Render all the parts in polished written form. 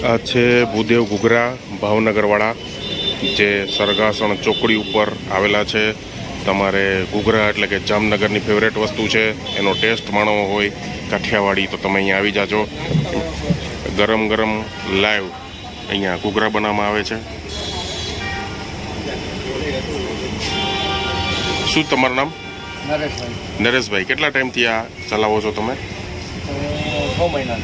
આ છે ભૂદેવ ઘૂઘરા ભાવનગરવાળા, જે સરગાસણ ચોકડી ઉપર આવેલા છે. તમારે ઘૂઘરા એટલે કે જામનગરની ફેવરેટ વસ્તુ છે, એનો ટેસ્ટ માણવો હોય કાઠિયાવાડી તો તમે અહીંયા આવી જાજો. ગરમ ગરમ લાઈવ અહીંયા ઘૂઘરા બનાવવામાં આવે છે. શું તમારું નામ? નરેશભાઈ. કેટલા ટાઈમથી આ ચલાવો છો તમે? 6 મહિના.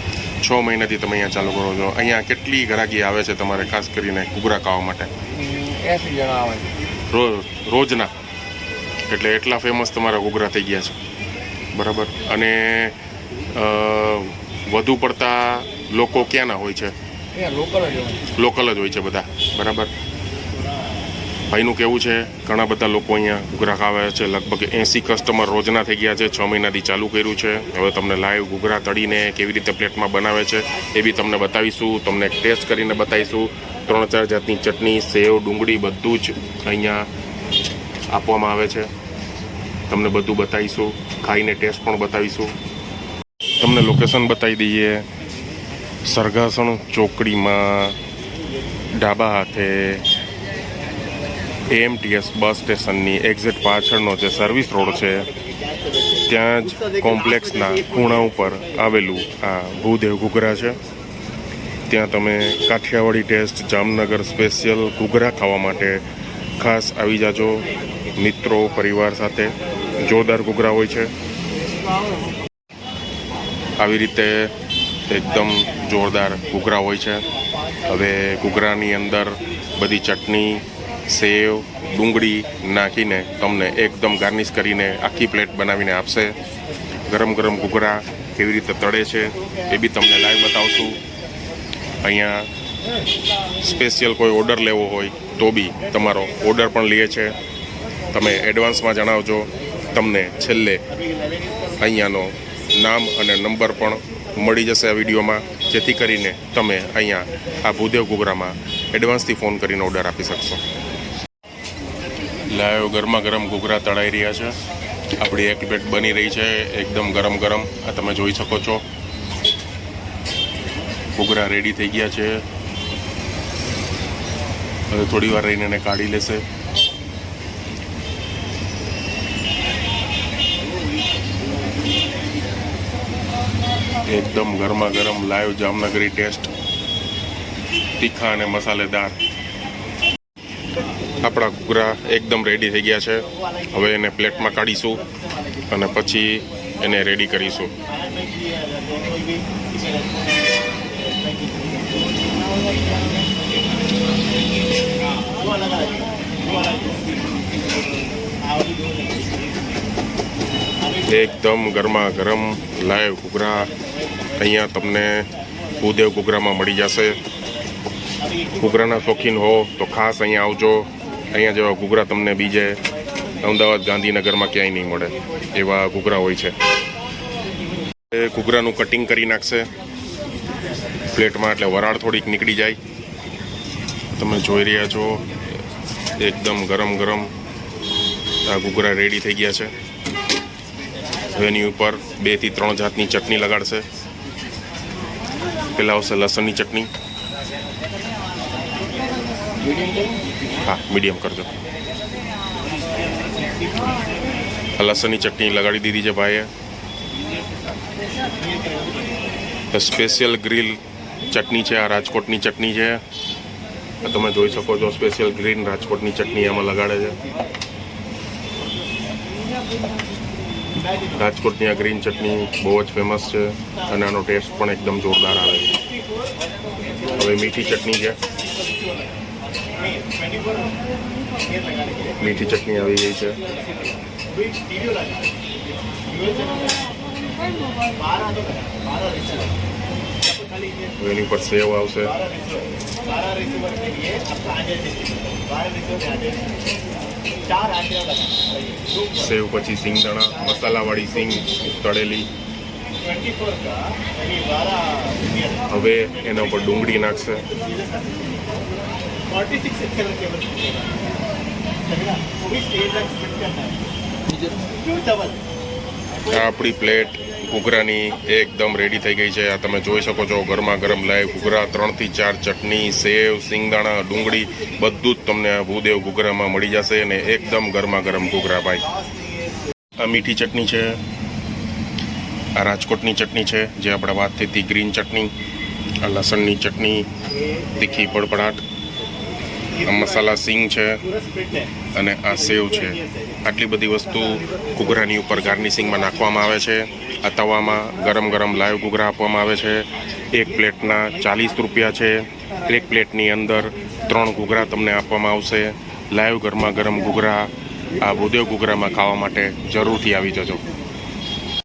6 મહિનાથી તમે અહીંયા ચાલુ કરો છો. અહીંયા કેટલી ગ્રાહકી આવે છે તમારે ખાસ કરીને ઘૂઘરા ખાવા માટે? 80 જણા આવે રોજના. એટલે એટલા ફેમસ તમારા ઘૂઘરા થઈ ગયા છે, બરાબર. અને વધુ પડતા લોકો ક્યાંના હોય છે? લોકલ જ હોય છે બધા, બરાબર. ભાઈનું કેવું છે, ઘણા બધા લોકો અહીંયા ઘૂઘરા ખાવા છે. લગભગ 80 કસ્ટમર રોજના થઈ ગયા છે. 6 મહિનાથી ચાલુ કર્યું છે. હવે તમને લાઈવ ઘૂઘરા તળીને કેવી રીતે પ્લેટમાં બનાવે છે એ બી તમને બતાવીશું. તમને ટેસ્ટ કરીને બતાવીશું. 3-4 જાતની ચટણી, સેવ, ડુંગળી બધું જ અહીંયા આપવામાં આવે છે. તમને બધું બતાવીશું, ખાઈને ટેસ્ટ પણ બતાવીશું. તમને લોકેશન બતાવી દઈએ. સરગાસણ ચોકડીમાં ડાબા હાથે AMTS બસ સ્ટેશનની એક્ઝેક્ટ પાછળનો જે સર્વિસ રોડ છે, ત્યાં જ કોમ્પ્લેક્સના ખૂણા ઉપર આવેલું આ ભૂદેવ ઘૂઘરા છે. ત્યાં તમે કાઠિયાવાડી ટેસ્ટ જામનગર સ્પેશિયલ ઘૂઘરા ખાવા માટે ખાસ આવી જાજો મિત્રો પરિવાર સાથે. જોરદાર ઘૂઘરા હોય છે. આવી રીતે એકદમ જોરદાર ઘૂઘરા હોય છે. હવે ઘૂઘરાની અંદર બધી ચટણી, સેવ, ડુંગળી નાખીને તમને એકદમ ગાર્નિશ કરીને આખી પ્લેટ બનાવીને આપશે. ગરમ ગરમ ઘૂઘરા કેવી રીતે તળે છે એ બી તમને લાઈવ બતાવશું. અહીંયા સ્પેશિયલ કોઈ ઓર્ડર લેવો હોય તો બી તમારો ઓર્ડર પણ લે છે. તમે એડવાન્સમાં જણાવજો. તમને છેલ્લે અહીંયાનો નામ અને નંબર પણ મળી જશે આ વિડીયોમાં, જેથી કરીને તમે અહીંયા આ ભૂદેવ ઘૂઘરામાં એડવાન્સથી ફોન કરીને ઓર્ડર આપી શકશો. લાઈવ ગરમા ગરમ ઘૂઘરા તળાઈ રહ્યા છે. આપણી એક પ્લેટ બની રહી છે એકદમ ગરમ ગરમ. આ તમે જોઈ શકો છો. ઘૂઘરા રેડી થઈ ગયા છે. હવે થોડી વાર રહીને એને કાઢી લેશે. એકદમ ગરમા ગરમ લાઈવ જામનગરી ટેસ્ટ, તીખા અને મસાલેદાર. આપણા ઘૂઘરા એકદમ રેડી થઈ ગયા છે. હવે એને પ્લેટમાં કાઢીશું અને પછી એને રેડી કરીશું. એકદમ ગરમા ગરમ લાઈવ ઘૂઘરા અહીંયા તમને ભૂદેવ ઘૂઘરામાં મળી જશે. ઘૂઘરાના શોખીન હો તો ખાસ અહીંયા આવજો. અહીંયા જેવા ઘૂઘરા તમને બીજે અમદાવાદ, ગાંધીનગરમાં ક્યાંય નહીં મળે એવા ઘૂઘરા હોય છે. એ ઘૂઘરાનું કટિંગ કરી નાખશે પ્લેટમાં, એટલે વરાળ થોડીક નીકળી જાય. તમે જોઈ રહ્યા છો એકદમ ગરમ ગરમ આ ઘૂઘરા રેડી થઈ ગયા છે. હવે એની ઉપર 2 થી 3 જાતની ચટણી લગાડશે. પહેલાં આવશે લસણની ચટણી. હા, મીડિયમ કરજો. લસણની ચટણી લગાડી દીધી છે ભાઈએ. સ્પેશિયલ ગ્રીલ ચટણી છે, આ રાજકોટની ચટણી છે. તમે જોઈ શકો છો સ્પેશિયલ ગ્રીન રાજકોટની ચટણી એમાં લગાડે છે. રાજકોટની આ ગ્રીન ચટણી બહુ જ ફેમસ છે અને આનો ટેસ્ટ પણ એકદમ જોરદાર આવે છે. હવે મીઠી ચટણી છે. મીઠી ચટણી આવી ગઈ છે. એની પર સેવ આવશે. સેવ પછી સિંગદાણા, મસાલાવાળી સિંગ તળેલી. હવે એના ઉપર ડુંગળી નાખશે. આપણી પ્લેટ ઘૂઘરાની એકદમ રેડી થઈ ગઈ છે. આ તમે જોઈ શકો છો ગરમા ગરમ લાઈવ ઘૂઘરા, 3 થી 4 ચટણી, સેવ, સિંગદાણા, ડુંગળી બધું જ તમને આ ભૂદેવ ઘૂઘરામાં મળી જશે અને એકદમ ગરમા ગરમ ઘૂઘરા ભાઈ. આ મીઠી ચટણી છે, આ રાજકોટની ચટણી છે જે આપણે વાત થઈ હતી ગ્રીન ચટણી, આ લસણની ચટણી, તીખી પડપડાટ, આ મસાલા સિંગ છે અને આ સેવ છે. આટલી બધી વસ્તુ ઘૂઘરાની ઉપર ગાર્નિશિંગમાં નાખવામાં આવે છે. આ તવામાં ગરમ ગરમ લાઈવ ઘૂઘરા આપવામાં આવે છે. એક પ્લેટના 40 રૂપિયા છે. એક પ્લેટની અંદર 3 ઘૂઘરા તમને આપવામાં આવશે. લાઈવ ગરમા ગરમ ઘૂઘરા આ ભૂદેવ ઘૂઘરામાં ખાવા માટે જરૂરથી આવી જજો.